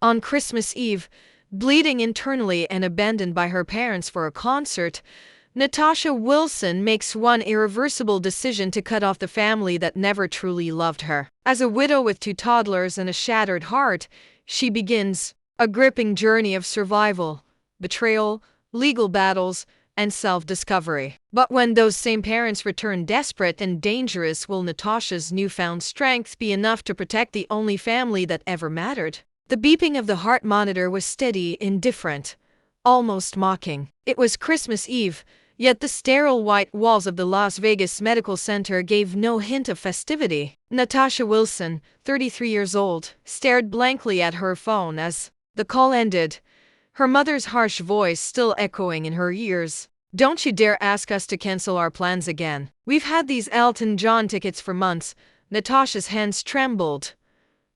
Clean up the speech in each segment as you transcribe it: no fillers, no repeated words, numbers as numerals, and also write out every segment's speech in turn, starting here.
On Christmas Eve, bleeding internally and abandoned by her parents for a concert, Natasha Wilson makes one irreversible decision to cut off the family that never truly loved her. As a widow with 2 toddlers and a shattered heart, she begins a gripping journey of survival, betrayal, legal battles, and self-discovery. But when those same parents return desperate and dangerous, will Natasha's newfound strength be enough to protect the only family that ever mattered? The beeping of the heart monitor was steady, indifferent, almost mocking. It was Christmas Eve, yet the sterile white walls of the Las Vegas Medical Center gave no hint of festivity. Natasha Wilson, 33 years old, stared blankly at her phone as the call ended, her mother's harsh voice still echoing in her ears. "Don't you dare ask us to cancel our plans again. We've had these Elton John tickets for months." Natasha's hands trembled,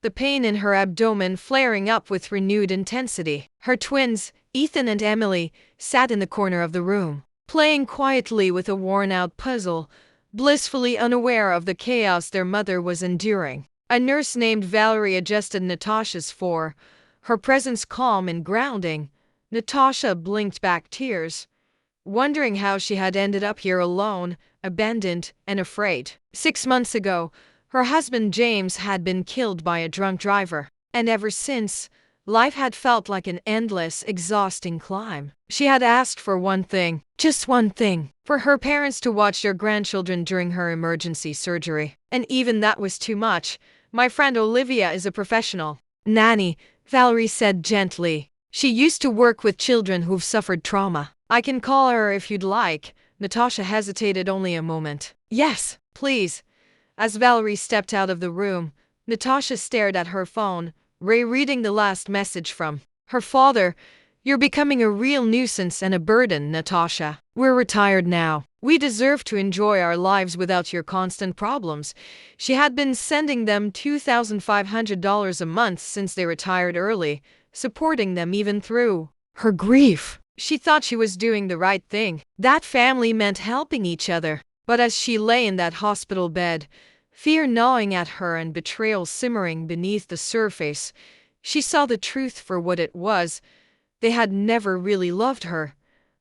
the pain in her abdomen flaring up with renewed intensity. Her twins, Ethan and Emily, sat in the corner of the room, playing quietly with a worn-out puzzle, blissfully unaware of the chaos their mother was enduring. A nurse named Valerie adjusted Natasha's for, her presence calm and grounding. Natasha blinked back tears, wondering how she had ended up here alone, abandoned, and afraid. 6 months ago, her husband James had been killed by a drunk driver, and ever since, life had felt like an endless, exhausting climb. She had asked for one thing, just one thing, for her parents to watch their grandchildren during her emergency surgery. And even that was too much. "My friend Olivia is a professional nanny," Valerie said gently. "She used to work with children who've suffered trauma. I can call her if you'd like." Natasha hesitated only a moment. "Yes, please." As Valerie stepped out of the room, Natasha stared at her phone, rereading the last message from her father. "You're becoming a real nuisance and a burden, Natasha. We're retired now. We deserve to enjoy our lives without your constant problems." She had been sending them $2,500 a month since they retired early, supporting them even through her grief. She thought she was doing the right thing. That family meant helping each other. But as she lay in that hospital bed, fear gnawing at her and betrayal simmering beneath the surface, she saw the truth for what it was. They had never really loved her.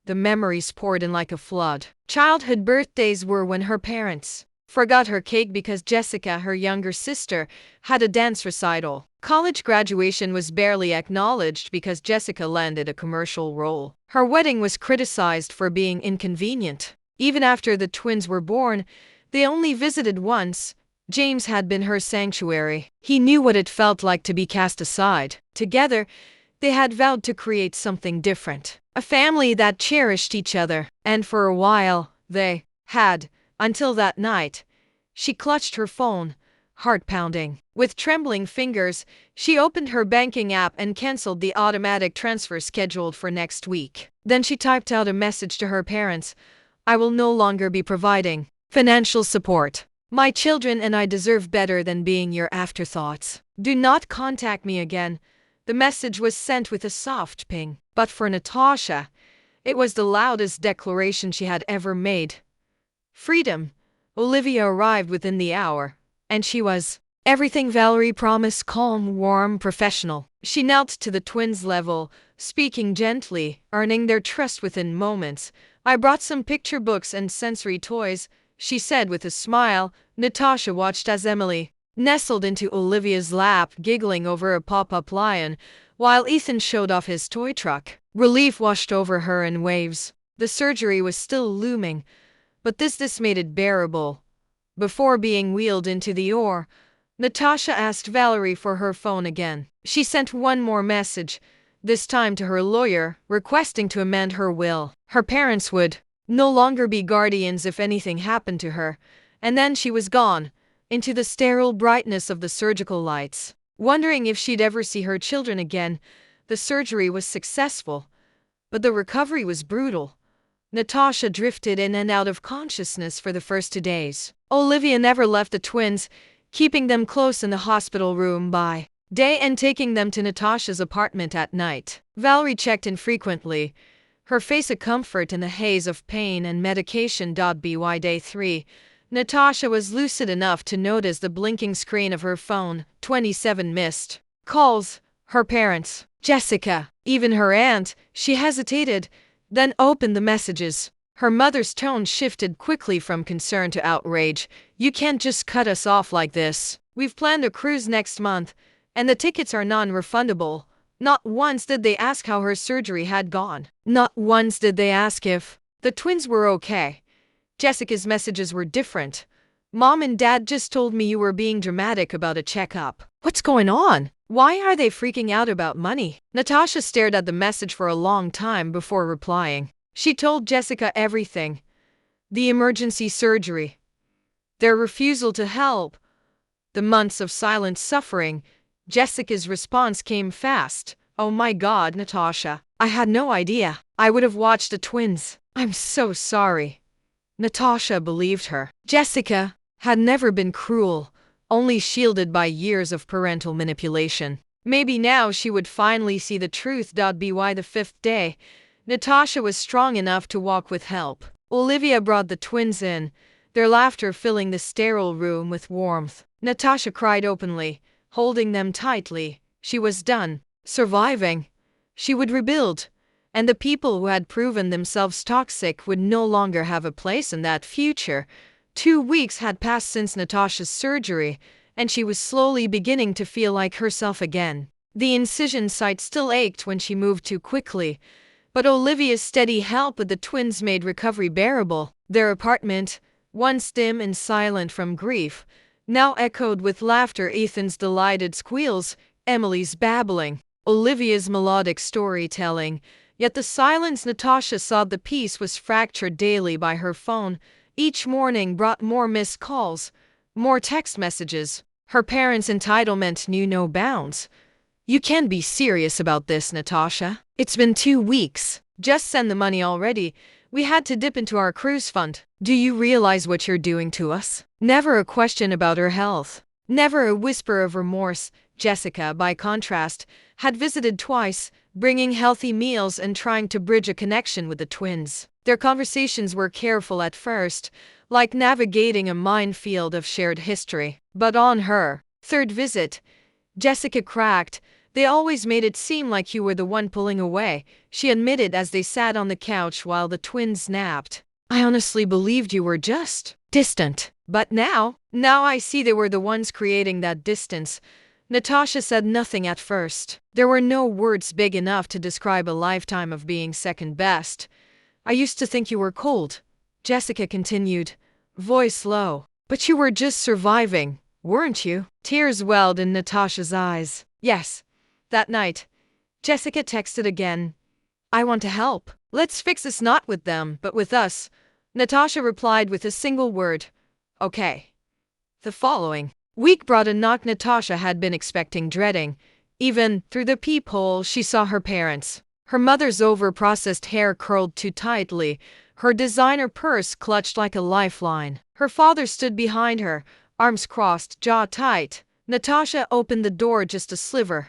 The memories poured in like a flood. Childhood birthdays were when her parents forgot her cake because Jessica, her younger sister, had a dance recital. College graduation was barely acknowledged because Jessica landed a commercial role. Her wedding was criticized for being inconvenient. Even after the twins were born, they only visited once. James had been her sanctuary. He knew what it felt like to be cast aside. Together, they had vowed to create something different. A family that cherished each other. And for a while, they had. Until that night. She clutched her phone, heart pounding. With trembling fingers, she opened her banking app and canceled the automatic transfer scheduled for next week. Then she typed out a message to her parents. "I will no longer be providing financial support. My children and I deserve better than being your afterthoughts. Do not contact me again." The message was sent with a soft ping. But for Natasha, it was the loudest declaration she had ever made. Freedom. Olivia arrived within the hour, and she was everything Valerie promised: calm, warm, professional. She knelt to the twins' level, speaking gently, earning their trust within moments. "I brought some picture books and sensory toys," she said with a smile. Natasha watched as Emily nestled into Olivia's lap, giggling over a pop-up lion, while Ethan showed off his toy truck. Relief washed over her in waves. The surgery was still looming, but this made it bearable. Before being wheeled into the OR, Natasha asked Valerie for her phone again. She sent one more message, this time to her lawyer, requesting to amend her will. Her parents would no longer be guardians if anything happened to her. And then she was gone, into the sterile brightness of the surgical lights. Wondering if she'd ever see her children again, the surgery was successful, but the recovery was brutal. Natasha drifted in and out of consciousness for the first 2 days. Olivia never left the twins, keeping them close in the hospital room by day and taking them to Natasha's apartment at night. Valerie checked in frequently, her face a comfort in the haze of pain and medication. By day 3, Natasha was lucid enough to notice the blinking screen of her phone, 27 missed calls, Her parents, Jessica, even her aunt. She hesitated, then opened the messages. Her mother's tone shifted quickly from concern to outrage. You can't just cut us off like this. We've planned a cruise next month, and the tickets are non-refundable. Not once did they ask how her surgery had gone. Not once did they ask if the twins were okay. Jessica's messages were different. Mom and Dad just told me you were being dramatic about a checkup. What's going on? Why are they freaking out about money? Natasha stared at the message for a long time before replying. She told Jessica everything. The emergency surgery, their refusal to help, the months of silent suffering. Jessica's response came fast. Oh my God, Natasha. I had no idea. I would have watched the twins. I'm so sorry. Natasha believed her. Jessica had never been cruel, only shielded by years of parental manipulation. Maybe now she would finally see the truth. By the fifth day, Natasha was strong enough to walk with help. Olivia brought the twins in, their laughter filling the sterile room with warmth. Natasha cried openly, holding them tightly. She was done surviving. She would rebuild, and the people who had proven themselves toxic would no longer have a place in that future. 2 weeks had passed since Natasha's surgery, and she was slowly beginning to feel like herself again. The incision site still ached when she moved too quickly, but Olivia's steady help with the twins made recovery bearable. Their apartment, once dim and silent from grief, now echoed with laughter, Ethan's delighted squeals, Emily's babbling, Olivia's melodic storytelling. Yet the silence Natasha saw the peace was fractured daily by her phone. Each morning brought more missed calls, more text messages. Her parents' entitlement knew no bounds. You can't be serious about this, Natasha. It's been 2 weeks. Just send the money already. We had to dip into our cruise fund. Do you realize what you're doing to us? Never a question about her health. Never a whisper of remorse. Jessica, by contrast, had visited twice, bringing healthy meals and trying to bridge a connection with the twins. Their conversations were careful at first, like navigating a minefield of shared history. But on her third visit, Jessica cracked. They always made it seem like you were the one pulling away, she admitted as they sat on the couch while the twins napped. I honestly believed you were just distant. But now I see they were the ones creating that distance. Natasha said nothing at first. There were no words big enough to describe a lifetime of being second best. I used to think you were cold, Jessica continued, voice low. But you were just surviving, weren't you? Tears welled in Natasha's eyes. Yes. That night, Jessica texted again. I want to help. Let's fix this not with them, but with us. Natasha replied with a single word. Okay. The following week brought a knock Natasha had been expecting, dreading. Even through the peephole, she saw her parents. Her mother's over-processed hair curled too tightly, her designer purse clutched like a lifeline. Her father stood behind her, arms crossed, jaw tight. Natasha opened the door just a sliver.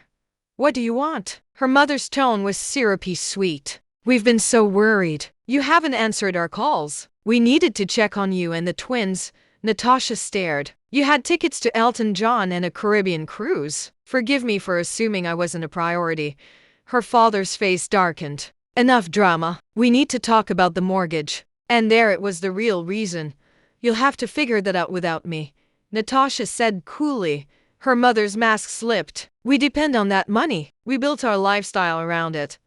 What do you want? Her mother's tone was syrupy sweet. We've been so worried. You haven't answered our calls. We needed to check on you and the twins. Natasha stared. You had tickets to Elton John and a Caribbean cruise. Forgive me for assuming I wasn't a priority. Her father's face darkened. Enough drama. We need to talk about the mortgage. And there it was, the real reason. You'll have to figure that out without me, Natasha said coolly. Her mother's mask slipped. We depend on that money. We built our lifestyle around it.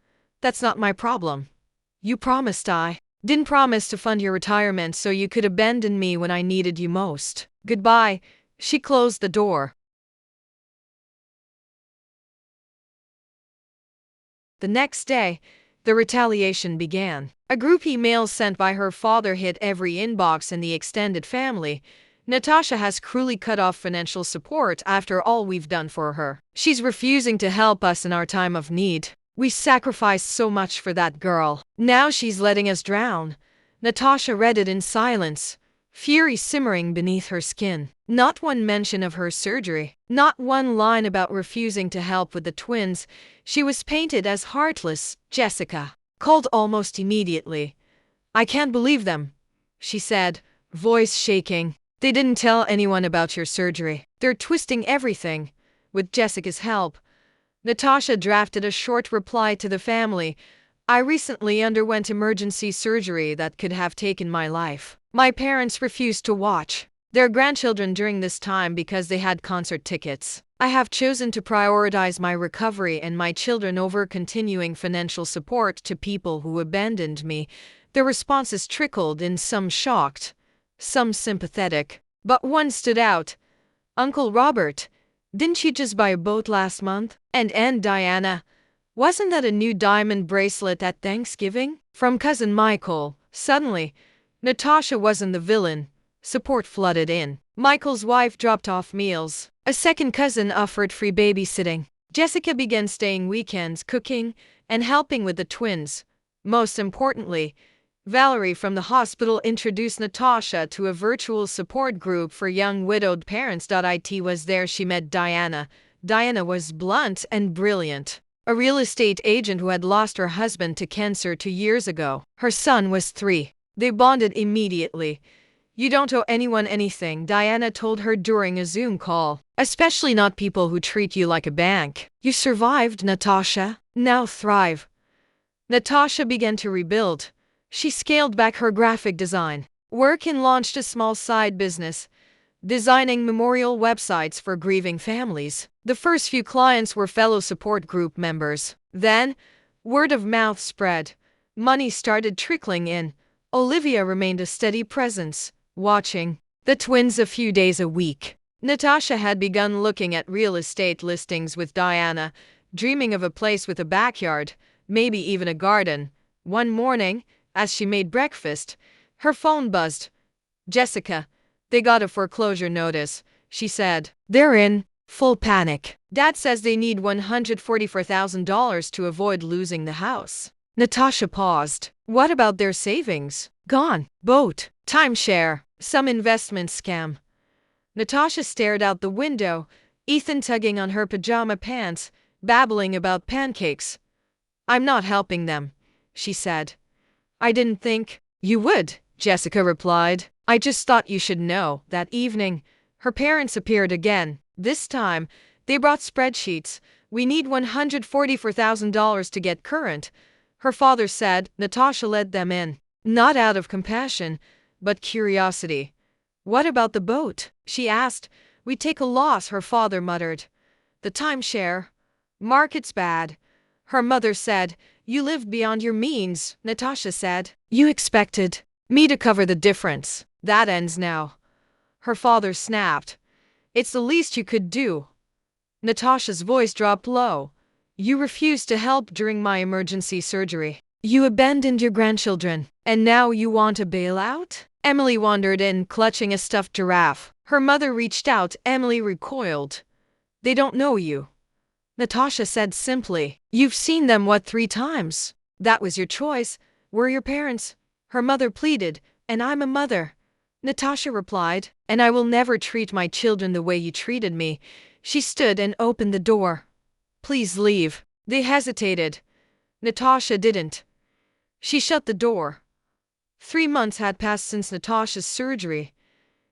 That's not my problem. You promised I didn't promise to fund your retirement so you could abandon me when I needed you most. Goodbye. She closed the door. The next day, the retaliation began. A group email sent by her father hit every inbox in the extended family. Natasha has cruelly cut off financial support after all we've done for her. She's refusing to help us in our time of need. We sacrificed so much for that girl. Now she's letting us drown. Natasha read it in silence, fury simmering beneath her skin. Not one mention of her surgery. Not one line about refusing to help with the twins. She was painted as heartless. Jessica called almost immediately. I can't believe them, she said, voice shaking. They didn't tell anyone about your surgery. They're twisting everything. With Jessica's help, Natasha drafted a short reply to the family. I recently underwent emergency surgery that could have taken my life. My parents refused to watch their grandchildren during this time because they had concert tickets. I have chosen to prioritize my recovery and my children over continuing financial support to people who abandoned me. The responses trickled in, some shocked, some sympathetic. But one stood out. Uncle Robert, didn't you just buy a boat last month? And Diana, wasn't that a new diamond bracelet at Thanksgiving? From cousin Michael. Suddenly, Natasha wasn't the villain. Support flooded in. Michael's wife dropped off meals. A second cousin offered free babysitting. Jessica began staying weekends, cooking, and helping with the twins. Most importantly, Valerie from the hospital introduced Natasha to a virtual support group for young widowed parents. It was there she met Diana. Diana was blunt and brilliant, a real estate agent who had lost her husband to cancer 2 years ago. Her son was 3. They bonded immediately. You don't owe anyone anything, Diana told her during a Zoom call. Especially not people who treat you like a bank. You survived, Natasha. Now thrive. Natasha began to rebuild. She scaled back her graphic design work and launched a small side business, designing memorial websites for grieving families. The first few clients were fellow support group members. Then, word of mouth spread. Money started trickling in. Olivia remained a steady presence, watching the twins a few days a week. Natasha had begun looking at real estate listings with Diana, dreaming of a place with a backyard, maybe even a garden. One morning, as she made breakfast, her phone buzzed. Jessica, they got a foreclosure notice, she said. They're in full panic. Dad says they need $144,000 to avoid losing the house. Natasha paused. What about their savings? Gone. Boat. Timeshare. Some investment scam. Natasha stared out the window, Ethan tugging on her pajama pants, babbling about pancakes. I'm not helping them, she said. I didn't think you would, Jessica replied. I just thought you should know. That evening, her parents appeared again. This time, they brought spreadsheets. We need $144,000 to get current, her father said. Natasha led them in, not out of compassion, but curiosity. What about the boat? She asked. We take a loss, her father muttered. The timeshare. Market's bad, her mother said. You lived beyond your means, Natasha said. You expected me to cover the difference. That ends now, her father snapped. It's the least you could do. Natasha's voice dropped low. You refused to help during my emergency surgery. You abandoned your grandchildren, and now you want a bailout? Emily wandered in, clutching a stuffed giraffe. Her mother reached out. Emily recoiled. They don't know you, Natasha said simply. You've seen them, 3 times? That was your choice. We're your parents, her mother pleaded. And I'm a mother, Natasha replied. And I will never treat my children the way you treated me. She stood and opened the door. Please leave. They hesitated. Natasha didn't. She shut the door. 3 months had passed since Natasha's surgery.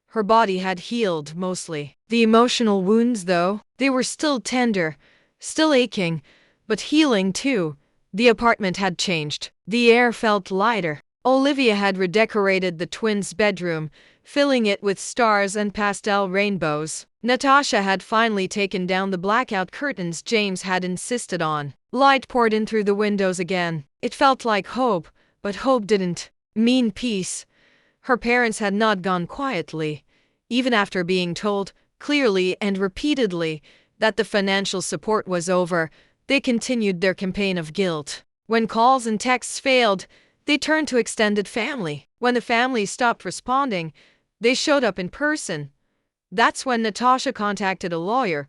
Her body had healed mostly. The emotional wounds, though, they were still tender, still aching, but healing too. The apartment had changed. The air felt lighter. Olivia had redecorated the twins' bedroom, filling it with stars and pastel rainbows. Natasha had finally taken down the blackout curtains James had insisted on. Light poured in through the windows again. It felt like hope, but hope didn't mean peace. Her parents had not gone quietly. Even after being told, clearly and repeatedly, that the financial support was over, they continued their campaign of guilt. When calls and texts failed, they turned to extended family. When the family stopped responding, they showed up in person. That's when Natasha contacted a lawyer.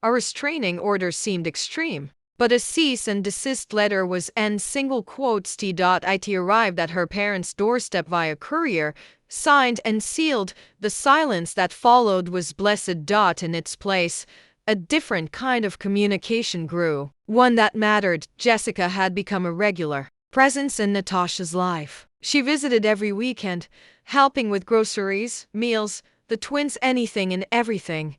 A restraining order seemed extreme, but a cease and desist letter was T.it arrived at her parents' doorstep via courier, signed and sealed. The silence that followed was blessed. In its place, a different kind of communication grew, one that mattered. Jessica had become a regular presence in Natasha's life. She visited every weekend, helping with groceries, meals, the twins, anything and everything.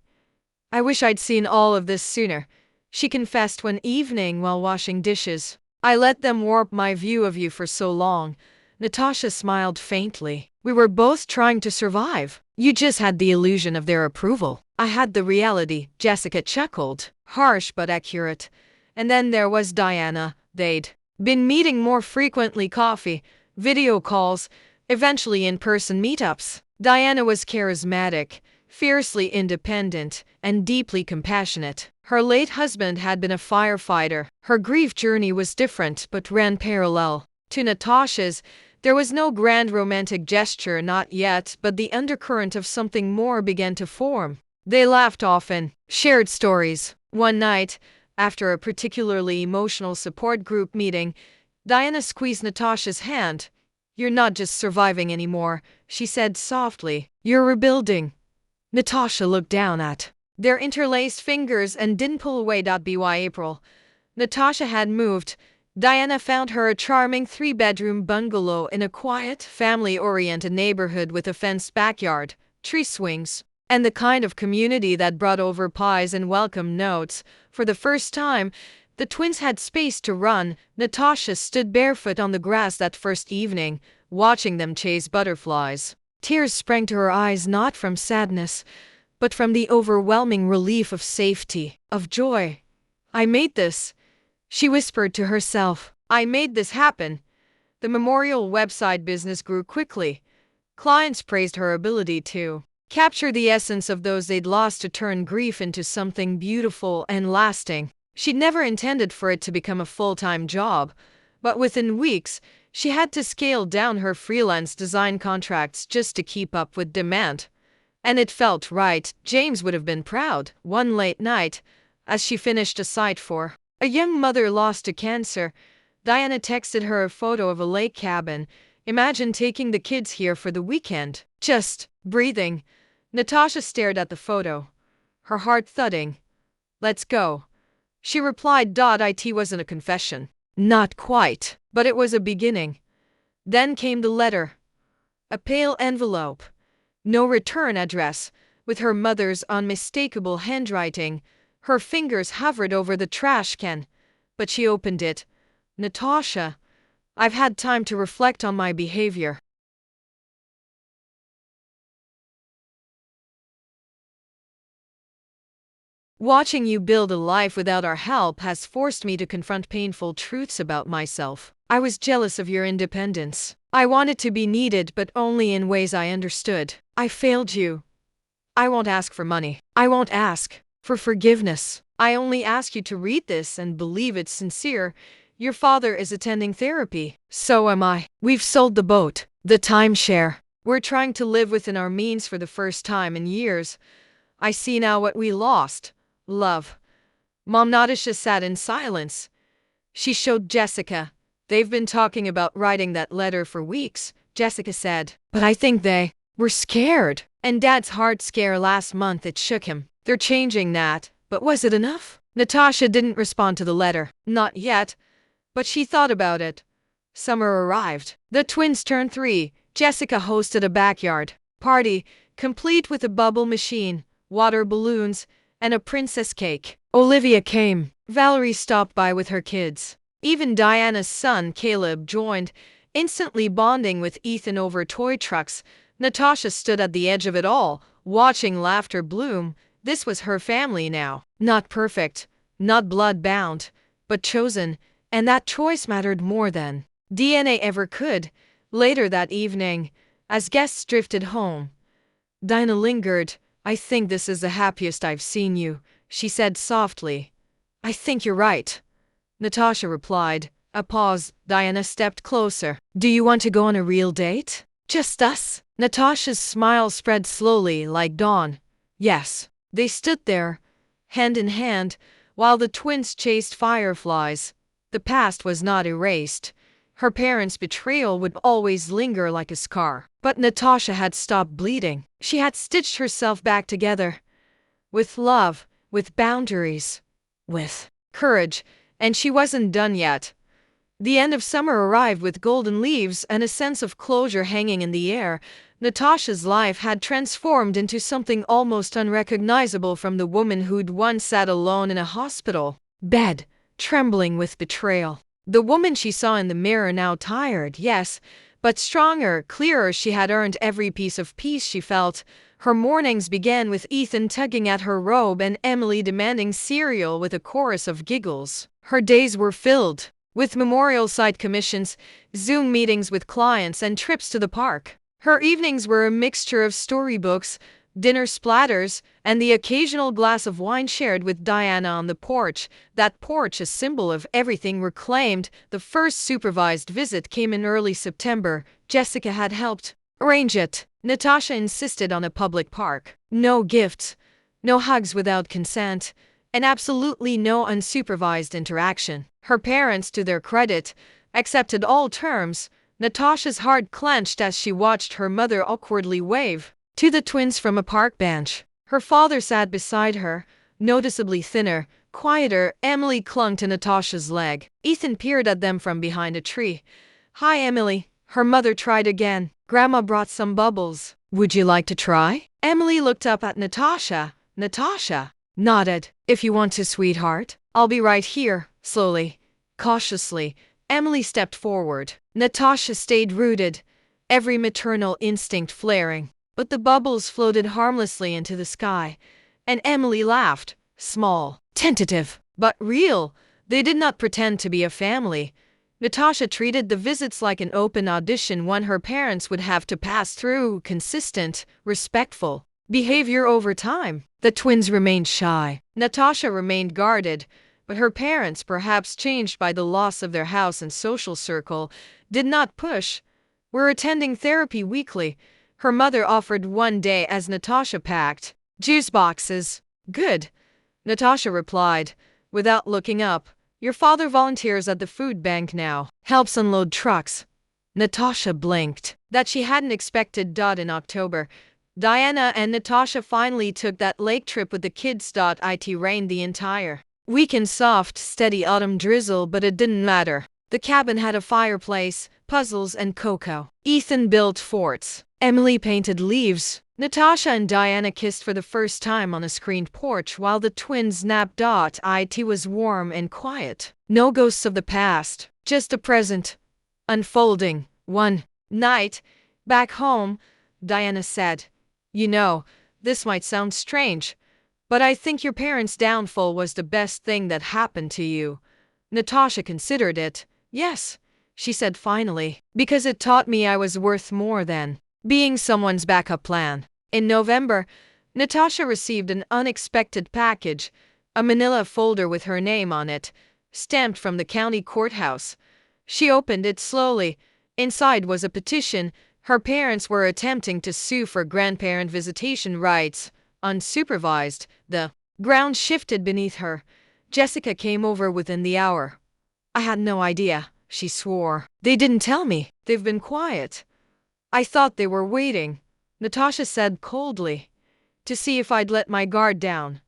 I wish I'd seen all of this sooner, she confessed one evening while washing dishes. I let them warp my view of you for so long. Natasha smiled faintly. We were both trying to survive. You just had the illusion of their approval. I had the reality, Jessica chuckled. Harsh but accurate. And then there was Diana. They'd been meeting more frequently, coffee, video calls, eventually in-person meetups. Diana was charismatic, fiercely independent, and deeply compassionate. Her late husband had been a firefighter. Her grief journey was different but ran parallel to Natasha's. There was no grand romantic gesture, not yet, but the undercurrent of something more began to form. They laughed often, shared stories. One night, after a particularly emotional support group meeting, Diana squeezed Natasha's hand. "You're not just surviving anymore," she said softly. "You're rebuilding." Natasha looked down at their interlaced fingers and didn't pull away. By April, Natasha had moved. Diana found her a charming 3-bedroom bungalow in a quiet, family-oriented neighborhood with a fenced backyard, tree swings, and the kind of community that brought over pies and welcome notes. For the first time, the twins had space to run. Natasha stood barefoot on the grass that first evening, watching them chase butterflies. Tears sprang to her eyes, not from sadness, but from the overwhelming relief of safety, of joy. "I made this," she whispered to herself. "I made this happen." The memorial website business grew quickly. Clients praised her ability to capture the essence of those they'd lost, to turn grief into something beautiful and lasting. She'd never intended for it to become a full-time job, but within weeks, she had to scale down her freelance design contracts just to keep up with demand. And it felt right. James would have been proud. One late night, as she finished a site for a young mother lost to cancer, Diana texted her a photo of a lake cabin. "Imagine taking the kids here for the weekend." Just breathing. Natasha stared at the photo, her heart thudding. "Let's go," she replied. It wasn't a confession. Not quite, but it was a beginning. Then came the letter. A pale envelope. No return address, with her mother's unmistakable handwriting. Her fingers hovered over the trash can, but she opened it. "Natasha, I've had time to reflect on my behavior. Watching you build a life without our help has forced me to confront painful truths about myself. I was jealous of your independence. I wanted to be needed, but only in ways I understood. I failed you. I won't ask for money. I won't ask for forgiveness. I only ask you to read this and believe it's sincere. Your father is attending therapy. So am I. We've sold the boat, the timeshare. We're trying to live within our means for the first time in years. I see now what we lost. Love." Mom Natasha sat in silence. She showed Jessica. "They've been talking about writing that letter for weeks," Jessica said. "But I think they were scared. And Dad's heart scare last month, it shook him. They're changing that." But was it enough? Natasha didn't respond to the letter. Not yet. But she thought about it. Summer arrived. The twins turned 3. Jessica hosted a backyard party, complete with a bubble machine, water balloons, and a princess cake. Olivia came. Valerie stopped by with her kids. Even Diana's son, Caleb, joined, instantly bonding with Ethan over toy trucks. Natasha stood at the edge of it all, watching laughter bloom. This was her family now. Not perfect, not blood-bound, but chosen, and that choice mattered more than DNA ever could. Later that evening, as guests drifted home, Diana lingered. "I think this is the happiest I've seen you," she said softly. "I think you're right," Natasha replied. A pause. Diana stepped closer. "Do you want to go on a real date? Just us?" Natasha's smile spread slowly like dawn. "Yes." They stood there, hand in hand, while the twins chased fireflies. The past was not erased. Her parents' betrayal would always linger like a scar. But Natasha had stopped bleeding. She had stitched herself back together. With love, with boundaries, with courage, and she wasn't done yet. The end of summer arrived with golden leaves and a sense of closure hanging in the air. Natasha's life had transformed into something almost unrecognizable from the woman who'd once sat alone in a hospital bed, trembling with betrayal. The woman she saw in the mirror, now tired, yes, but stronger, clearer. She had earned every piece of peace she felt. Her mornings began with Ethan tugging at her robe and Emily demanding cereal with a chorus of giggles. Her days were filled with memorial site commissions, Zoom meetings with clients, and trips to the park. Her evenings were a mixture of storybooks, dinner splatters, and the occasional glass of wine shared with Diana on the porch. That porch, a symbol of everything reclaimed. The first supervised visit came in early September. Jessica had helped arrange it. Natasha insisted on a public park. No gifts, no hugs without consent, and absolutely no unsupervised interaction. Her parents, to their credit, accepted all terms. Natasha's heart clenched as she watched her mother awkwardly wave to the twins from a park bench. Her father sat beside her, noticeably thinner, quieter. Emily clung to Natasha's leg. Ethan peered at them from behind a tree. "Hi, Emily." Her mother tried again. "Grandma brought some bubbles. Would you like to try?" Emily looked up at Natasha. Natasha nodded. "If you want to, sweetheart. I'll be right here." Slowly, cautiously, Emily stepped forward. Natasha stayed rooted, every maternal instinct flaring. But the bubbles floated harmlessly into the sky, and Emily laughed. Small, tentative, but real. They did not pretend to be a family. Natasha treated the visits like an open audition, one her parents would have to pass through. Consistent, respectful behavior over time. The twins remained shy. Natasha remained guarded, but her parents, perhaps changed by the loss of their house and social circle, did not push. "We're attending therapy weekly," her mother offered one day as Natasha packed juice boxes. "Good," Natasha replied, without looking up. "Your father volunteers at the food bank now, helps unload trucks." Natasha blinked. That she hadn't expected. In October, Diana and Natasha finally took that lake trip with the kids. It rained the entire weekend, soft, steady autumn drizzle, but it didn't matter. The cabin had a fireplace, puzzles, and cocoa. Ethan built forts. Emily painted leaves. Natasha and Diana kissed for the first time on a screened porch while the twins napped. It was warm and quiet. No ghosts of the past, just the present unfolding. One night, back home, Diana said, "You know, this might sound strange, but I think your parents' downfall was the best thing that happened to you." Natasha considered it. "Yes," she said finally, "because it taught me I was worth more than being someone's backup plan." In November, Natasha received an unexpected package, a manila folder with her name on it, stamped from the county courthouse. She opened it slowly. Inside was a petition. Her parents were attempting to sue for grandparent visitation rights, unsupervised. The ground shifted beneath her. Jessica came over within the hour. "I had no idea," she swore. "They didn't tell me. They've been quiet. I thought they were waiting," Natasha said coldly, "to see if I'd let my guard down."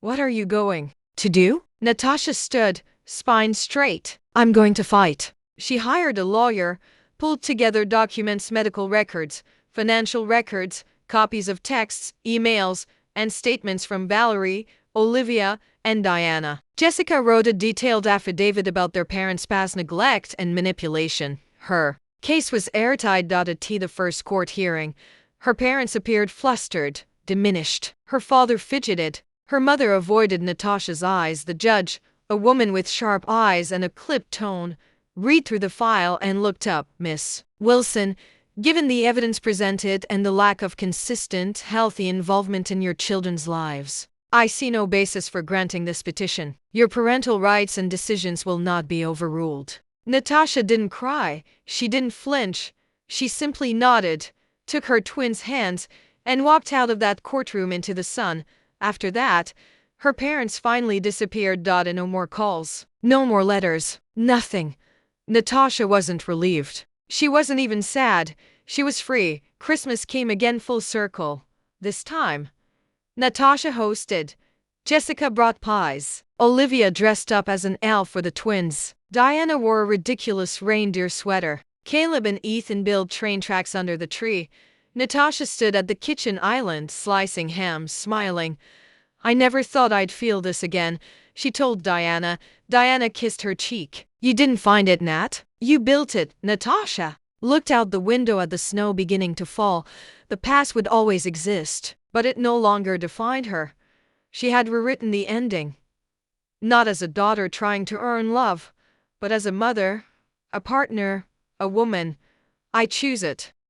"What are you going to do?" Natasha stood, spine straight. "I'm going to fight." She hired a lawyer, pulled together documents, medical records, financial records, copies of texts, emails, and statements from Valerie, Olivia, and Diana. Jessica wrote a detailed affidavit about their parents' past neglect and manipulation. Her case was airtight. At the first court hearing, her parents appeared flustered, diminished. Her father fidgeted. Her mother avoided Natasha's eyes. The judge, a woman with sharp eyes and a clipped tone, read through the file and looked up. "Miss Wilson, given the evidence presented and the lack of consistent, healthy involvement in your children's lives, I see no basis for granting this petition. Your parental rights and decisions will not be overruled." Natasha didn't cry. She didn't flinch. She simply nodded, took her twins' hands, and walked out of that courtroom into the sun. After that, her parents finally disappeared. And no more calls, no more letters, nothing. Natasha wasn't relieved. She wasn't even sad. She was free. Christmas came again full circle. This time, Natasha hosted. Jessica brought pies. Olivia dressed up as an elf for the twins. Diana wore a ridiculous reindeer sweater. Caleb and Ethan built train tracks under the tree. Natasha stood at the kitchen island, slicing ham, smiling. I never thought I'd feel this again, she told Diana. Diana kissed her cheek. You didn't find it, Nat? You built it. Natasha looked out the window at the snow beginning to fall. The past would always exist, but it no longer defined her. She had rewritten the ending. Not as a daughter trying to earn love, but as a mother, a partner, a woman. I choose it.